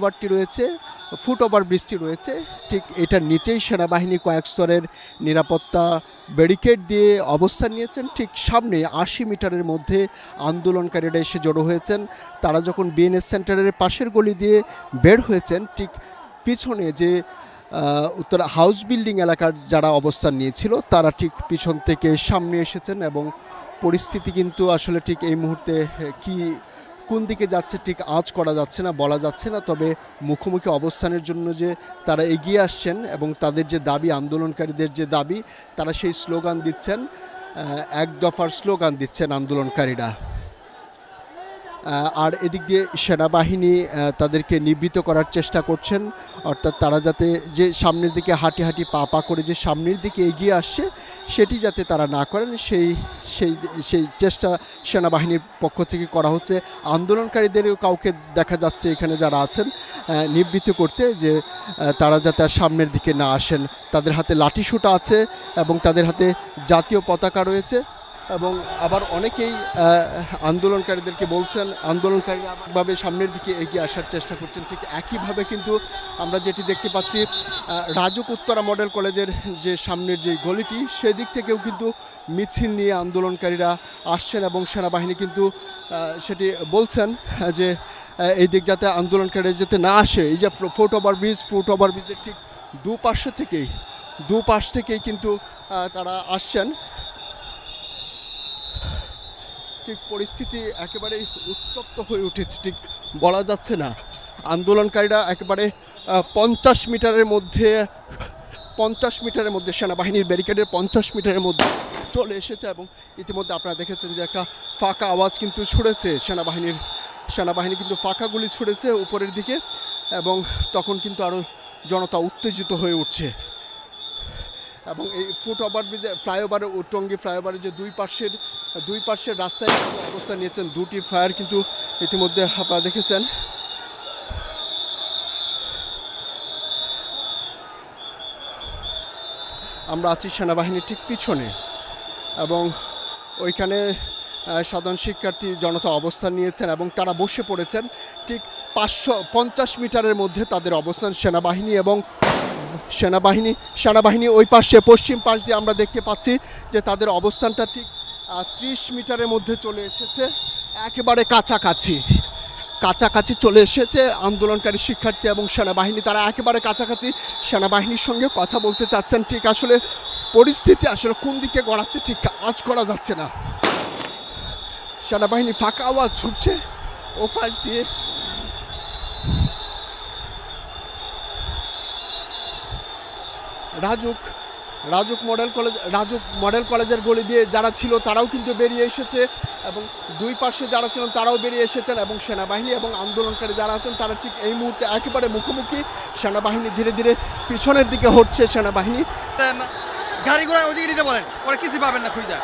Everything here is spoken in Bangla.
ফ্লাইওভারটি রয়েছে, ফুটওভার ব্রিজটি রয়েছে, ঠিক এটার নিচেই সেনাবাহিনী কয়েক স্তরের নিরাপত্তা ব্যারিকেড দিয়ে অবস্থান নিয়েছেন। ঠিক সামনে ৮০ মিটারের মধ্যে আন্দোলনকারীরা এসে জড়ো হয়েছেন। তারা যখন বিএনএস সেন্টারের পাশের গলি দিয়ে বের হয়েছেন, ঠিক পিছনে যে উত্তরা হাউস বিল্ডিং এলাকার যারা অবস্থান নিয়েছিল তারা ঠিক পিছন থেকে সামনে এসেছেন এবং পরিস্থিতি কিন্তু আসলে ঠিক এই মুহূর্তে কি কোন দিকে যাচ্ছে ঠিক আঁচ করা যাচ্ছে না, বলা যাচ্ছে না। তবে মুখোমুখি অবস্থানের জন্য যে তারা এগিয়ে আসছেন এবং তাদের যে দাবি, আন্দোলনকারীদের যে দাবি, তারা সেই স্লোগান দিচ্ছেন, এক দফার স্লোগান দিচ্ছেন আন্দোলনকারীরা। আর এদিক দিয়ে সেনাবাহিনী তাদেরকে নিবৃত্ত করার চেষ্টা করছেন, অর্থাৎ তারা যাতে যে সামনের দিকে হাঁটি হাঁটি পা পা করে যে সামনের দিকে এগিয়ে আসছে সেটি যাতে তারা না করেন সেই সেই সেই চেষ্টা সেনাবাহিনীর পক্ষ থেকে করা হচ্ছে। আন্দোলনকারীদেরও কাউকে দেখা যাচ্ছে এখানে যারা আছেন নিবৃত্ত করতে, যে তারা যাতে আর সামনের দিকে না আসেন। তাদের হাতে লাঠিসোঁটা আছে এবং তাদের হাতে জাতীয় পতাকা রয়েছে এবং আবার অনেকেই আন্দোলনকারীদেরকে বলছেন, আন্দোলনকারীভাবে সামনের দিকে এগিয়ে আসার চেষ্টা করছেন। ঠিক একইভাবে কিন্তু আমরা যেটি দেখতে পাচ্ছি রাজুক উত্তরা মডেল কলেজের যে সামনের যে গলিটি, সেদিক থেকেও কিন্তু মিছিল নিয়ে আন্দোলনকারীরা আসছেন এবং সেনাবাহিনী কিন্তু সেটি বলছেন যে এই দিক যাতে আন্দোলনকারীরা যাতে না আসে। এই যে ফুটওভার ব্রিজের ঠিক দুপাশ থেকেই কিন্তু তারা আসছেন। ঠিক পরিস্থিতি একেবারেই উত্তপ্ত হয়ে উঠেছে, ঠিক বলা যাচ্ছে না। আন্দোলনকারীরা একেবারে 50 মিটারের মধ্যে সেনাবাহিনীর ব্যারিকেডের 50 মিটারের মধ্যে চলে এসেছে এবং ইতিমধ্যে আপনারা দেখেছেন যে একটা ফাঁকা আওয়াজ কিন্তু ছুড়েছে সেনাবাহিনী কিন্তু ফাঁকা গুলি ছুড়েছে উপরের দিকে এবং তখন কিন্তু আরও জনতা উত্তেজিত হয়ে উঠছে। এবং এই ফুটওভার ব্রিজে টঙ্গী ফ্লাইওভারের যে দুই পাশের রাস্তায় অবস্থান নিয়েছেন দুটি ফায়ার কিন্তু ইতিমধ্যে আপনারা দেখেছেন। আমরা আছি সেনাবাহিনীর ঠিক পিছনে এবং ওইখানে সাধারণ শিক্ষার্থী জনতা অবস্থান নিয়েছেন এবং তারা বসে পড়েছেন। ঠিক 550 মিটারের মধ্যে তাদের অবস্থান। সেনাবাহিনী ওই পাশে পশ্চিম পাশ দিয়ে আমরা দেখতে পাচ্ছি যে তাদের অবস্থানটা ঠিক 30 মিটারের মধ্যে চলে এসেছে, একেবারে কাছাকাছি চলে এসেছে আন্দোলনকারী শিক্ষার্থী এবং সেনাবাহিনী। তারা একেবারে কাছাকাছি সেনাবাহিনীর সঙ্গে কথা বলতে চাচ্ছেন। ঠিক আসলে পরিস্থিতি আসলে কোন দিকে গড়াচ্ছে ঠিক আজ করা যাচ্ছে না। সেনাবাহিনী ফাঁকা আওয়াজ ছুটছে ও পাশ দিয়ে। রাজুক মডেল কলেজের গলি দিয়ে যারা ছিল তারাও কিন্তু বেরিয়ে এসেছে এবং দুই পাশে যারা ছিলেন তারাও বেরিয়ে এসেছেন এবং সেনাবাহিনী এবং আন্দোলনকারী যারা আছেন তারা ঠিক এই মুহূর্তে একেবারে মুখোমুখি। সেনাবাহিনী ধীরে ধীরে পিছনের দিকে হচ্ছে। সেনাবাহিনী গাড়ি ঘোড়া ওদিকে নিতে বলেন, ওরা কিছু পাবেন না খুঁজে।